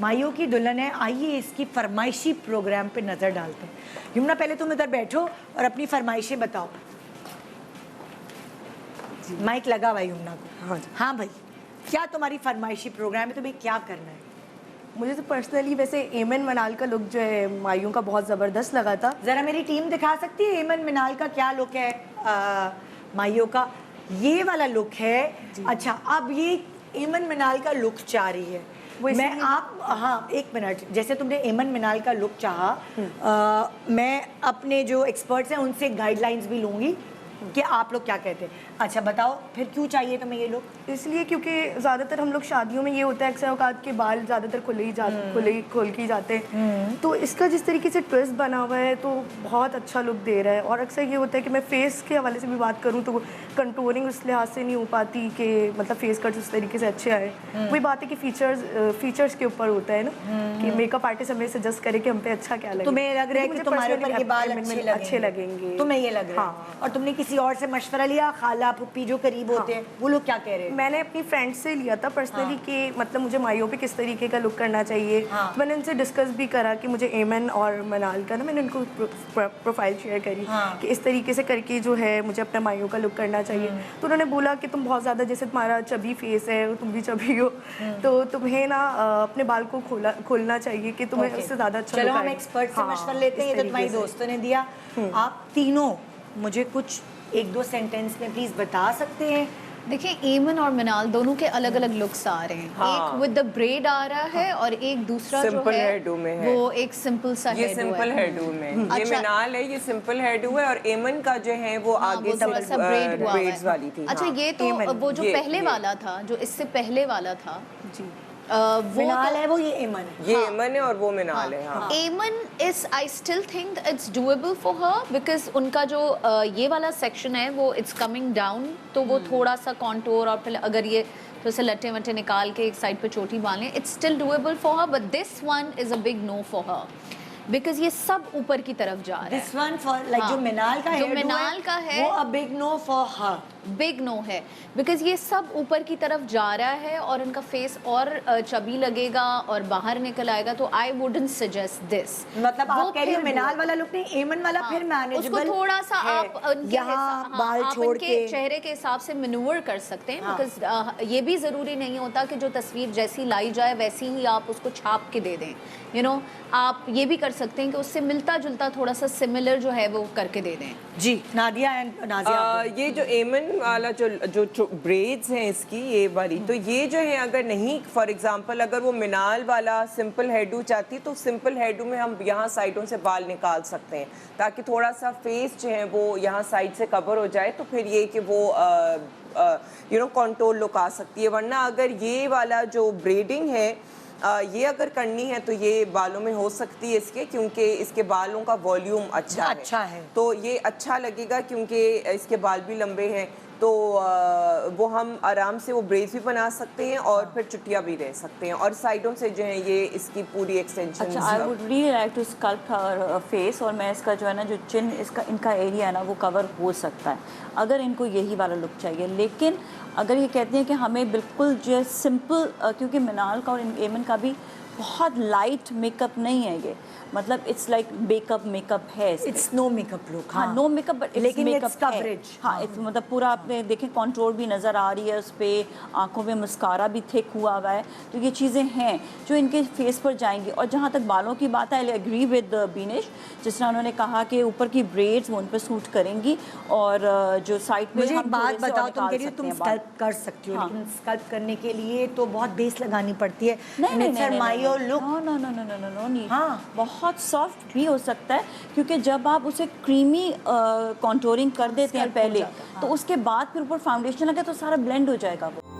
माइयों की दुल्हन है, आइए इसकी फरमाइशी प्रोग्राम पे नज़र डालते हैं। यमुना पहले तुम इधर बैठो और अपनी फरमाइशें बताओ। माइक लगा हुआ यमुना को। हाँ हाँ भाई, क्या तुम्हारी फरमाइशी प्रोग्राम है, तुम्हें क्या करना है? मुझे तो पर्सनली वैसे एमन मनाल का लुक जो है मायूं का बहुत ज़बरदस्त लगा था। ज़रा मेरी टीम दिखा सकती है एमन मिनाल का क्या लुक है? माइयों का ये वाला लुक है। अच्छा, अब ये एमन मिनाल का लुक चाह रही है। मैं आप हाँ एक मिनट, जैसे तुमने एमन मिनाल का लुक चाहा, मैं अपने जो एक्सपर्ट्स हैं उनसे गाइडलाइंस भी लूँगी कि आप लोग क्या कहते हैं। अच्छा बताओ फिर क्यों चाहिए तुम्हें ये लुक? इसलिए क्योंकि ज़्यादातर हम लोग शादियों में ये होता है अक्सर औकात के बाल ज़्यादातर खोल के ही जाते हैं, तो इसका जिस तरीके से ट्विस्ट बना हुआ है तो बहुत अच्छा लुक दे रहा है। और अक्सर ये होता है कि मैं फेस के हवाले से भी बात करूँ तो कंटूरिंग उस लिहाज से नहीं हो पाती कि मतलब फेस कट उस तरीके से अच्छे आए। वही बात है कि फीचर्स के ऊपर होता है ना कि मेकअप आर्टिस्ट हमें सजेस्ट करे कि हम पे अच्छा क्या लगे। तुम्हें लग रहा है कि तुम्हारे ऊपर ये बाल अच्छे लगेंगे, तुम्हें ये लग रहा है? और तुमने किसी और से मशवरा लिया, खाला पुप्पी जो करीब होते हैं वो लोग क्या कह रहे हैं? मैंने अपनी फ्रेंड से लिया था पर्सनली कि मतलब मुझे माइयों पे किस तरीके का लुक करना चाहिए। तो मैंने उनसे डिस्कस भी करा कि मुझे एमन और मनाल का ना, मैंने उनको प्रोफाइल शेयर करी कि इस तरीके से करके जो है मुझे अपने माइयों का लुक करना चाहिए। तो उन्होंने बोला कि तुम बहुत ज़्यादा, जैसे तुम्हारा चबी फेस है, तुम भी चबी हो, तो तुम्हें ना अपने बाल को खोलना चाहिए कि तुम्हें उससे ज़्यादा अच्छा। चलो हम एक्सपर्ट से मशवरा लेते हैं, ये तो तुम्हारी दोस्तों ने दिया। आप तीनों मुझे कुछ एक दो सेंटेंस में प्लीज बता सकते हैं? देखिए, एमन और मिनाल दोनों के अलग अलग लुक्स आ रहे हैं। एक विद द ब्रेड आ रहा है और एक दूसरा जो है वो एक सिंपल सा ये सिंपल हेयरडू में। ये मिनाल है, ये सिंपल हेयरडू है, और एमन का जो है वो आगे से ब्रेड्स वाली थी। अच्छा, ये तो वो जो पहले वाला था, जो इससे पहले वाला था जी, वो मिनाल है, वो ये एमन है। ये एमन है और वो मिनाल है। हाँ, एमन is, I still think it's doable for her, because उनका जो ये वाला सेक्शन है वो इट्स कमिंग डाउन, तो वो थोड़ा सा कॉन्टोर और फिर अगर ये तो से लट्टे वट्टे निकाल के एक साइड पे चोटी बांध लें, it's still doable for her, but this one is a big no for her because ये सब ऊपर की तरफ जा रहा है। दिस वन फॉर लाइक जो मिनाल का है, जो मिनाल का है वो a big no for her, big no है बिकॉज ये सब ऊपर की तरफ जा रहा है और इनका फेस और चबी लगेगा और बाहर निकल आएगा, तो आई वुडंट सजेस्ट दिस। मतलब आप कह रही हो मिनाल वाला लुक नहीं, एमन वाला फिर मैनेजेबल, उसको थोड़ा सा आप यहाँ बाल छोड़ के चेहरे के हिसाब से मैन्यूवर कर सकते हैं, बिकॉज ये भी जरूरी नहीं होता कि जो तस्वीर जैसी लाई जाए वैसी ही आप उसको छाप के दे दें। यू नो, आप ये भी कर सकते हैं कि उससे मिलता जुलता थोड़ा सा सिमिलर जो है वो करके दे दें। जी नादिया एंड नाजिया, ये जो एमन वाला जो ब्रेड्स हैं इसकी ये वाली, तो ये जो है अगर नहीं, फॉर एग्जांपल अगर वो मिनाल वाला सिंपल हेयरडू चाहती तो सिंपल हेयरडू में हम यहाँ साइडों से बाल निकाल सकते हैं ताकि थोड़ा सा फेस जो है वो यहाँ साइड से कवर हो जाए, तो फिर ये कि वो यू नो कॉन्टोर लुक आ सकती है। वरना अगर ये वाला जो ब्रेडिंग है ये अगर करनी है तो ये बालों में हो सकती है इसके, क्योंकि इसके बालों का वॉल्यूम अच्छा है, तो ये अच्छा लगेगा क्योंकि इसके बाल भी लंबे हैं, तो वो हम आराम से वो ब्रेड्स भी बना सकते हैं और फिर चुटिया भी रह सकते हैं, और साइडों से जो है ये इसकी पूरी एक्सटेंशन। अच्छा, I would really like to sculpt her face, और मैं इसका जो है ना, जो चिन इसका इनका एरिया है ना, वो कवर हो सकता है अगर इनको यही वाला लुक चाहिए। लेकिन अगर ये कहते हैं कि हमें बिल्कुल जो है सिंपल, क्योंकि मिनाल का और एमन का भी बहुत लाइट मेकअप नहीं है ये, मतलब इट्स लाइक मेकअप है, इट्स नो मेकअप लुक। हाँ, नो मेकअप, बट लेकिन मेकअप कवरेज, हाँ, इट्स मतलब पूरा आपने देखें कंट्रोल भी नज़र आ रही है उस पर, आंखों में मस्कारा भी थिक हुआ हुआ है, तो ये चीज़ें हैं जो इनके फेस पर जाएंगी। और जहाँ तक बालों की बात है, आई एग्री विद बीनिश, जिस तरह उन्होंने कहा कि ऊपर की ब्रेड्स वो उन पर सूट करेंगी, और जो साइड पे मुझे एक बात बताओ, तुम कह रही हो तुम स्कल्प कर सकती हो, लेकिन स्कल्प करने के लिए तो बहुत बेस लगानी पड़ती है। नहीं, हाँ, बहुत सॉफ्ट भी हो सकता है, क्योंकि जब आप उसे क्रीमी कॉन्टोरिंग कर देते हैं पहले, तो उसके बाद फिर ऊपर फाउंडेशन लगे तो सारा ब्लेंड हो जाएगा वो।